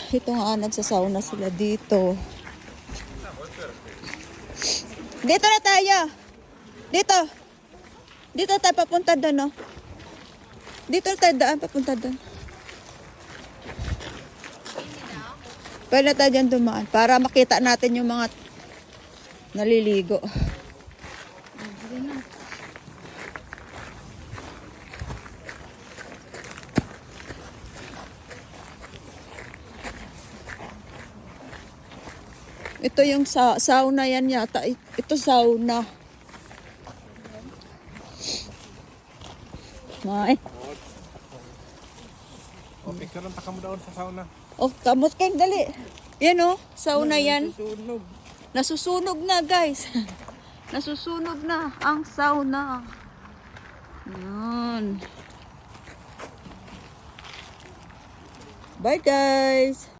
ito nga, nagsasauna sila dito. Dito na tayo. Dito. Dito tayo papunta doon, no? Dito tayo daan, papunta doon. Pwede na tayo dyan dumaan para makita natin yung mga naliligo. Ito yung sauna yan yata. Ito sauna. May. O, picture lang taka mo daon sa sauna. Oh, kamot kang dali. Yan oh, sauna yan. Susunog. Nasusunog na guys. Nasusunog na ang sauna. Yan. Bye guys.